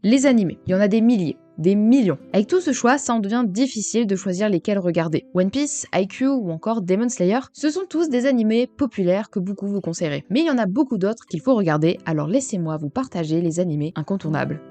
Les animés, il y en a des milliers. Des millions. Avec tout ce choix, ça en devient difficile de choisir lesquels regarder. One Piece, IQ ou encore Demon Slayer, ce sont tous des animés populaires que beaucoup vous conseillerez. Mais il y en a beaucoup d'autres qu'il faut regarder, alors laissez-moi vous partager les animés incontournables.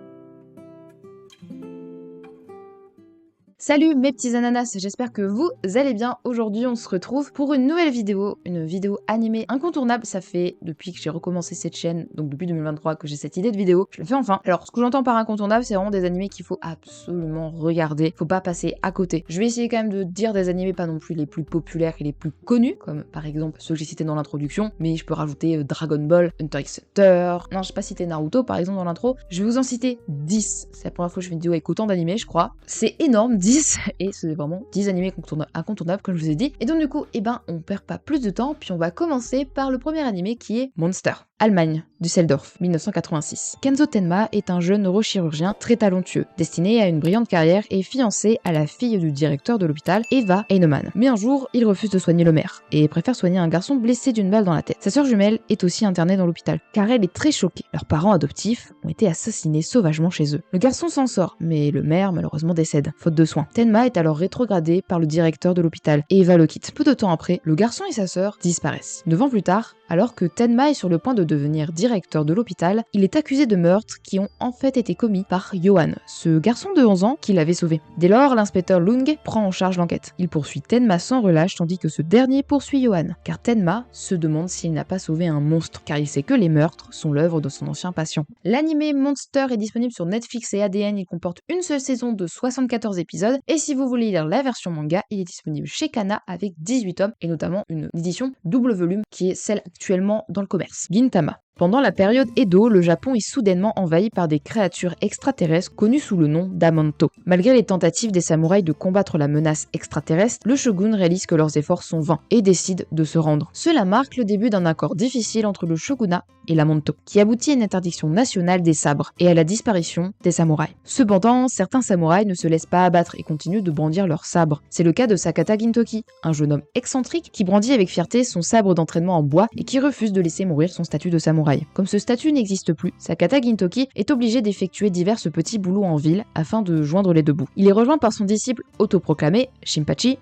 Salut mes petits ananas, j'espère que vous allez bien. Aujourd'hui on se retrouve pour une nouvelle vidéo, une vidéo animée incontournable. Ça fait depuis que j'ai recommencé cette chaîne, donc depuis 2023 que j'ai cette idée de vidéo, je la fais enfin. Alors ce que j'entends par incontournable, c'est vraiment des animés qu'il faut absolument regarder, faut pas passer à côté. Je vais essayer quand même de dire des animés pas non plus les plus populaires et les plus connus, comme par exemple ceux que j'ai cités dans l'introduction, mais je peux rajouter Dragon Ball, Hunter x Hunter, non je sais pas citer Naruto par exemple dans l'intro, je vais vous en citer 10. C'est la première fois que je fais une vidéo avec autant d'animés je crois. C'est énorme, 10, et c'est vraiment 10 animés incontournables comme je vous ai dit. Et donc du coup, on perd pas plus de temps, puis on va commencer par le premier animé qui est Monster. Allemagne, Düsseldorf, 1986. Kenzo Tenma est un jeune neurochirurgien très talentueux, destiné à une brillante carrière et fiancé à la fille du directeur de l'hôpital, Eva Heinemann. Mais un jour, il refuse de soigner le maire, et préfère soigner un garçon blessé d'une balle dans la tête. Sa sœur jumelle est aussi internée dans l'hôpital, car elle est très choquée. Leurs parents adoptifs ont été assassinés sauvagement chez eux. Le garçon s'en sort, mais le maire malheureusement décède, faute de soins. Tenma est alors rétrogradé par le directeur de l'hôpital, et Eva le quitte. Peu de temps après, le garçon et sa sœur disparaissent. 9 ans plus tard, alors que Tenma est sur le point de devenir directeur de l'hôpital, il est accusé de meurtres qui ont en fait été commis par Johan, ce garçon de 11 ans qui l'avait sauvé. Dès lors, l'inspecteur Lung prend en charge l'enquête. Il poursuit Tenma sans relâche tandis que ce dernier poursuit Johan, car Tenma se demande s'il n'a pas sauvé un monstre, car il sait que les meurtres sont l'œuvre de son ancien patient. L'animé Monster est disponible sur Netflix et ADN, il comporte une seule saison de 74 épisodes, et si vous voulez lire la version manga, il est disponible chez Kana avec 18 tomes, et notamment une édition double volume qui est celle actuellement dans le commerce. Gintama. Pendant la période Edo, le Japon est soudainement envahi par des créatures extraterrestres connues sous le nom d'Amanto. Malgré les tentatives des samouraïs de combattre la menace extraterrestre, le shogun réalise que leurs efforts sont vains et décide de se rendre. Cela marque le début d'un accord difficile entre le shogunat et l'Amanto, qui aboutit à une interdiction nationale des sabres et à la disparition des samouraïs. Cependant, certains samouraïs ne se laissent pas abattre et continuent de brandir leurs sabres. C'est le cas de Sakata Gintoki, un jeune homme excentrique qui brandit avec fierté son sabre d'entraînement en bois et qui refuse de laisser mourir son statut de samouraï. Comme ce statut n'existe plus, Sakata Gintoki est obligé d'effectuer divers petits boulots en ville afin de joindre les deux bouts. Il est rejoint par son disciple autoproclamé, Shinpachi,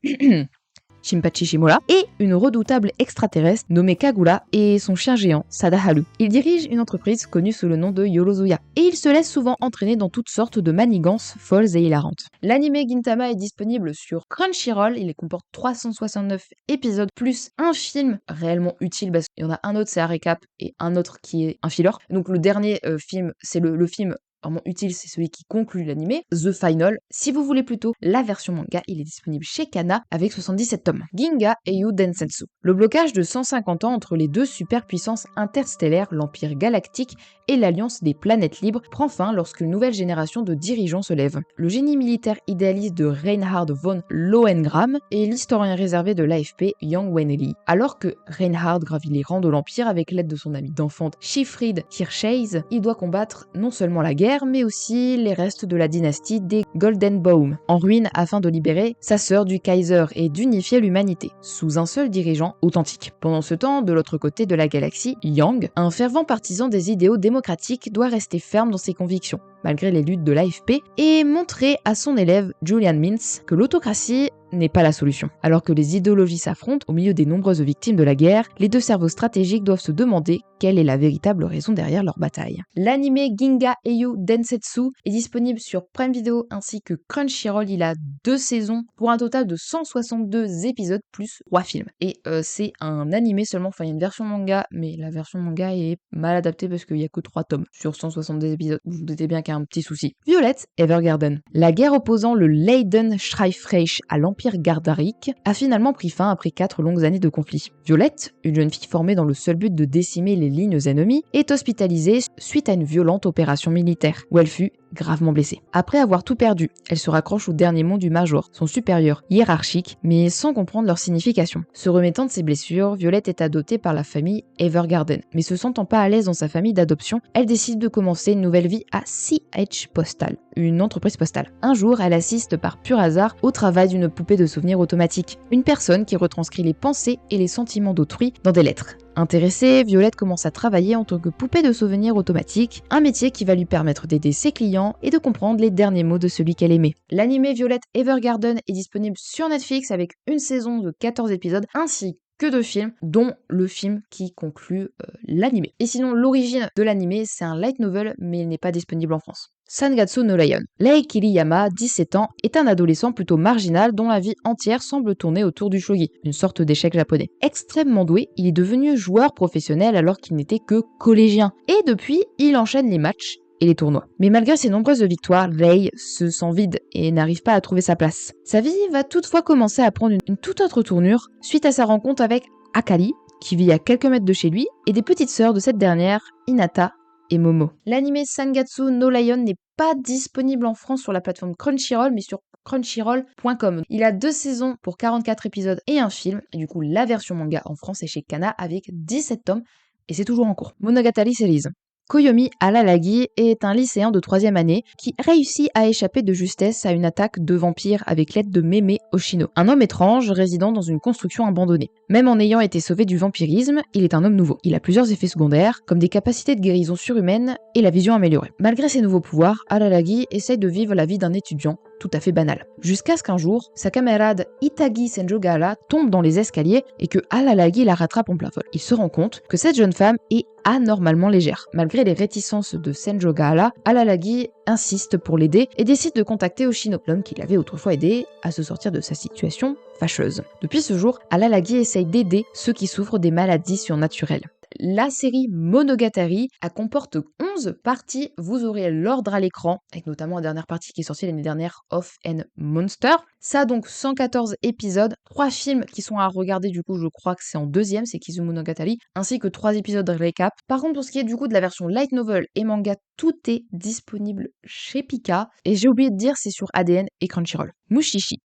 Shinpachi Shimura, et une redoutable extraterrestre nommée Kagura et son chien géant, Sadaharu. Il dirige une entreprise connue sous le nom de Yorozuya, et il se laisse souvent entraîner dans toutes sortes de manigances folles et hilarantes. L'anime Gintama est disponible sur Crunchyroll, il comporte 369 épisodes plus un film réellement utile, parce qu'il y en a un autre c'est un récap et un autre qui est un filler. Donc le dernier film, c'est le film vraiment utile, c'est celui qui conclut l'anime, The Final. Si vous voulez plutôt la version manga, il est disponible chez Kana avec 77 tomes. Ginga Eiyu Densetsu. Le blocage de 150 ans entre les deux superpuissances interstellaires, l'Empire Galactique et l'Alliance des Planètes Libres, prend fin lorsqu'une nouvelle génération de dirigeants se lève. Le génie militaire idéaliste de Reinhard von Lohengrin est l'historien réservé de l'AFP Yang Wenli. Alors que Reinhard gravit les rangs de l'Empire avec l'aide de son ami d'enfance Siegfried Kircheis, il doit combattre non seulement la guerre, mais aussi les restes de la dynastie des Goldenbaum, en ruine afin de libérer sa sœur du Kaiser et d'unifier l'humanité, sous un seul dirigeant authentique. Pendant ce temps, de l'autre côté de la galaxie, Yang, un fervent partisan des idéaux démocratiques, doit rester ferme dans ses convictions, malgré les luttes de l'AFP, et montrer à son élève Julian Mintz que l'autocratie n'est pas la solution. Alors que les idéologies s'affrontent au milieu des nombreuses victimes de la guerre, les deux cerveaux stratégiques doivent se demander quelle est la véritable raison derrière leur bataille. L'anime Ginga Eiyu Densetsu est disponible sur Prime Video ainsi que Crunchyroll. Il a 2 saisons pour un total de 162 épisodes plus 3 films. Et c'est un animé seulement, enfin il y a une version manga, mais la version manga est mal adaptée parce qu'il n'y a que 3 tomes sur 162 épisodes. Vous vous doutez bien qu'il y a un petit souci. Violet Evergarden. La guerre opposant le Leiden Streifreich à l'Empire Gardaric a finalement pris fin après 4 longues années de conflit. Violette, une jeune fille formée dans le seul but de décimer les lignes ennemies, est hospitalisée suite à une violente opération militaire, où elle fut gravement blessée. Après avoir tout perdu, elle se raccroche au dernier mot du Major, son supérieur hiérarchique, mais sans comprendre leur signification. Se remettant de ses blessures, Violette est adoptée par la famille Evergarden, mais se sentant pas à l'aise dans sa famille d'adoption, elle décide de commencer une nouvelle vie à CH Postal, une entreprise postale. Un jour, elle assiste par pur hasard au travail d'une poupée de souvenirs automatique, une personne qui retranscrit les pensées et les sentiments d'autrui dans des lettres. Intéressée, Violette commence à travailler en tant que poupée de souvenirs automatique, un métier qui va lui permettre d'aider ses clients et de comprendre les derniers mots de celui qu'elle aimait. L'animé Violet Evergarden est disponible sur Netflix avec une saison de 14 épisodes ainsi que 2 films, dont le film qui conclut l'animé. Et sinon, l'origine de l'animé, c'est un light novel, mais il n'est pas disponible en France. Sangatsu no Lion. Lei Kiriyama, 17 ans, est un adolescent plutôt marginal dont la vie entière semble tourner autour du shogi, une sorte d'échec japonais. Extrêmement doué, il est devenu joueur professionnel alors qu'il n'était que collégien. Et depuis, il enchaîne les matchs et les tournois. Mais malgré ses nombreuses victoires, Lei se sent vide et n'arrive pas à trouver sa place. Sa vie va toutefois commencer à prendre une toute autre tournure suite à sa rencontre avec Akali, qui vit à quelques mètres de chez lui, et des petites sœurs de cette dernière, Hinata et Momo. L'anime Sangatsu no Lion n'est pas disponible en France sur la plateforme Crunchyroll, mais sur crunchyroll.com. Il a 2 saisons pour 44 épisodes et un film, et du coup la version manga en France est chez Kana avec 17 tomes, et c'est toujours en cours. Monogatari Series. Koyomi Alalagi est un lycéen de 3e année qui réussit à échapper de justesse à une attaque de vampires avec l'aide de Meme Oshino, un homme étrange résidant dans une construction abandonnée. Même en ayant été sauvé du vampirisme, il est un homme nouveau. Il a plusieurs effets secondaires, comme des capacités de guérison surhumaines et la vision améliorée. Malgré ses nouveaux pouvoirs, Alalagi essaye de vivre la vie d'un étudiant tout à fait banal. Jusqu'à ce qu'un jour, sa camarade Itagi Senjogahara tombe dans les escaliers et que Alalagi la rattrape en plein vol. Il se rend compte que cette jeune femme est anormalement légère. Malgré les réticences de Senjogahara, Alalagi insiste pour l'aider et décide de contacter Oshino, l'homme qui l'avait autrefois aidé à se sortir de sa situation fâcheuse. Depuis ce jour, Alalagi essaye d'aider ceux qui souffrent des maladies surnaturelles. La série Monogatari comporte 11 parties, vous aurez l'ordre à l'écran, avec notamment la dernière partie qui est sortie l'année dernière, Off and Monster. Ça a donc 114 épisodes, 3 films qui sont à regarder, du coup je crois que c'est en 2e, c'est Kizumonogatari, ainsi que 3 épisodes récap. Par contre pour ce qui est du coup de la version light novel et manga, tout est disponible chez Pika, et j'ai oublié de dire c'est sur ADN et Crunchyroll. Mushishi.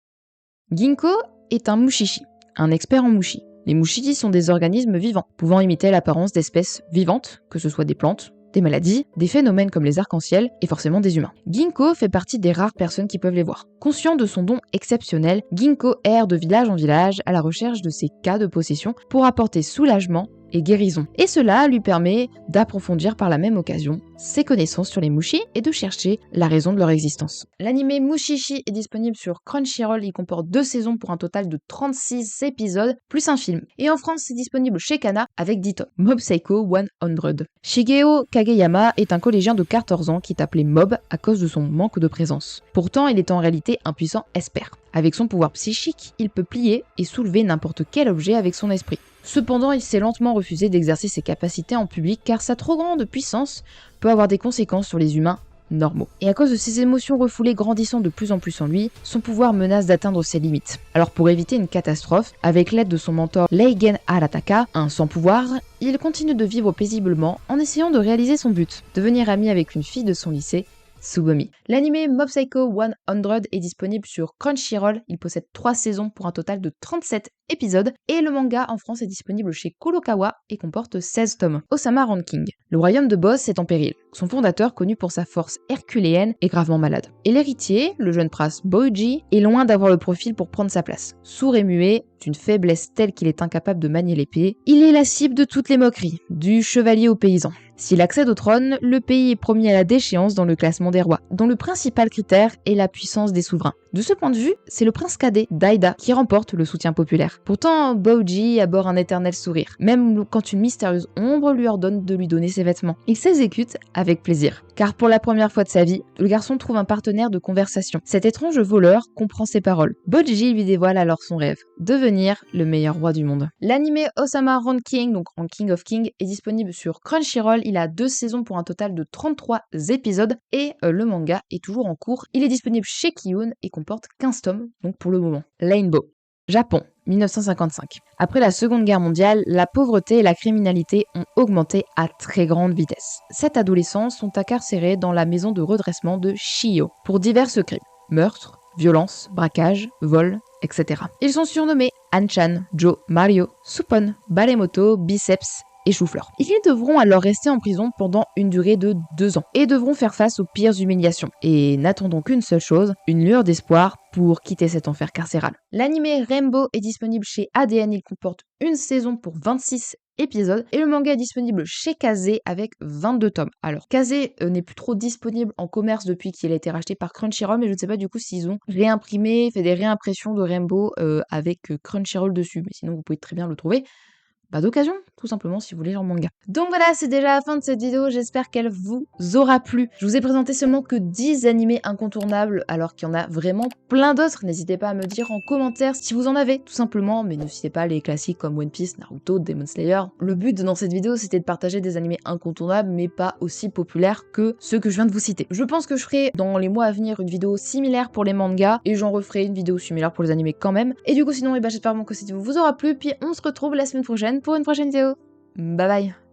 Ginkgo est un mushishi, un expert en mushi. Les mushishi sont des organismes vivants, pouvant imiter l'apparence d'espèces vivantes, que ce soit des plantes, des maladies, des phénomènes comme les arcs-en-ciel et forcément des humains. Ginkgo fait partie des rares personnes qui peuvent les voir. Conscient de son don exceptionnel, Ginkgo erre de village en village à la recherche de ces cas de possession pour apporter soulagement et guérison. Et cela lui permet d'approfondir par la même occasion ses connaissances sur les mushi et de chercher la raison de leur existence. L'anime Mushishi est disponible sur Crunchyroll, il comporte 2 saisons pour un total de 36 épisodes, plus un film. Et en France, c'est disponible chez Kana avec 10 tomes. Mob Psycho 100. Shigeo Kageyama est un collégien de 14 ans qui est appelé Mob à cause de son manque de présence. Pourtant, il est en réalité un puissant esper. Avec son pouvoir psychique, il peut plier et soulever n'importe quel objet avec son esprit. Cependant, il s'est lentement refusé d'exercer ses capacités en public car sa trop grande puissance peut avoir des conséquences sur les humains normaux. Et à cause de ses émotions refoulées grandissant de plus en plus en lui, son pouvoir menace d'atteindre ses limites. Alors pour éviter une catastrophe, avec l'aide de son mentor Leigen Arataka, un sans pouvoir, il continue de vivre paisiblement en essayant de réaliser son but, devenir ami avec une fille de son lycée, Tsubomi. L'anime Mob Psycho 100 est disponible sur Crunchyroll, il possède 3 saisons pour un total de 37 épisodes, et le manga en France est disponible chez Kurokawa et comporte 16 tomes. Osama Ranking. Le royaume de Boss est en péril. Son fondateur, connu pour sa force herculéenne, est gravement malade. Et l'héritier, le jeune prince Boji, est loin d'avoir le profil pour prendre sa place. Sourd et muet, d'une faiblesse telle qu'il est incapable de manier l'épée, il est la cible de toutes les moqueries, du chevalier au paysan. S'il accède au trône, le pays est promis à la déchéance dans le classement des rois, dont le principal critère est la puissance des souverains. De ce point de vue, c'est le prince cadet, Daida, qui remporte le soutien populaire. Pourtant, Boji arbore un éternel sourire, même quand une mystérieuse ombre lui ordonne de lui donner ses vêtements. Il s'exécute avec plaisir, car pour la première fois de sa vie, le garçon trouve un partenaire de conversation. Cet étrange voleur comprend ses paroles. Boji lui dévoile alors son rêve, devenir le meilleur roi du monde. L'anime Osama Ranking, donc Ranking of King, est disponible sur Crunchyroll. Il a 2 saisons pour un total de 33 épisodes et le manga est toujours en cours. Il est disponible chez Kiyun et comporte 15 tomes, donc pour le moment. Rainbow. Japon, 1955. Après la Seconde Guerre mondiale, la pauvreté et la criminalité ont augmenté à très grande vitesse. 7 adolescents sont incarcérés dans la maison de redressement de Shiyo pour divers crimes. Meurtres, violences, braquages, vols, etc. Ils sont surnommés Anchan, Joe, Mario, Supon, Baremoto, Biceps et Chou-Fleur. Ils devront alors rester en prison pendant une durée de 2 ans et devront faire face aux pires humiliations. Et n'attendons qu'une seule chose, une lueur d'espoir pour quitter cet enfer carcéral. L'anime Rainbow est disponible chez ADN, il comporte une saison pour 26 épisodes. Et le manga est disponible chez Kazé avec 22 tomes. Alors, Kazé n'est plus trop disponible en commerce depuis qu'il a été racheté par Crunchyroll, mais je ne sais pas du coup s'ils ont réimprimé, fait des réimpressions de Rainbow avec Crunchyroll dessus. Mais sinon, vous pouvez très bien le trouver d'occasion, tout simplement, si vous voulez en manga. Donc voilà, c'est déjà la fin de cette vidéo, j'espère qu'elle vous aura plu. Je vous ai présenté seulement que 10 animés incontournables, alors qu'il y en a vraiment plein d'autres. N'hésitez pas à me dire en commentaire si vous en avez, tout simplement, mais ne citez pas les classiques comme One Piece, Naruto, Demon Slayer. Le but dans cette vidéo, c'était de partager des animés incontournables, mais pas aussi populaires que ceux que je viens de vous citer. Je pense que je ferai dans les mois à venir une vidéo similaire pour les mangas, et j'en referai une vidéo similaire pour les animés quand même. Et du coup, sinon, j'espère vraiment que cette vidéo vous aura plu, puis on se retrouve la semaine prochaine pour une prochaine vidéo. Bye bye.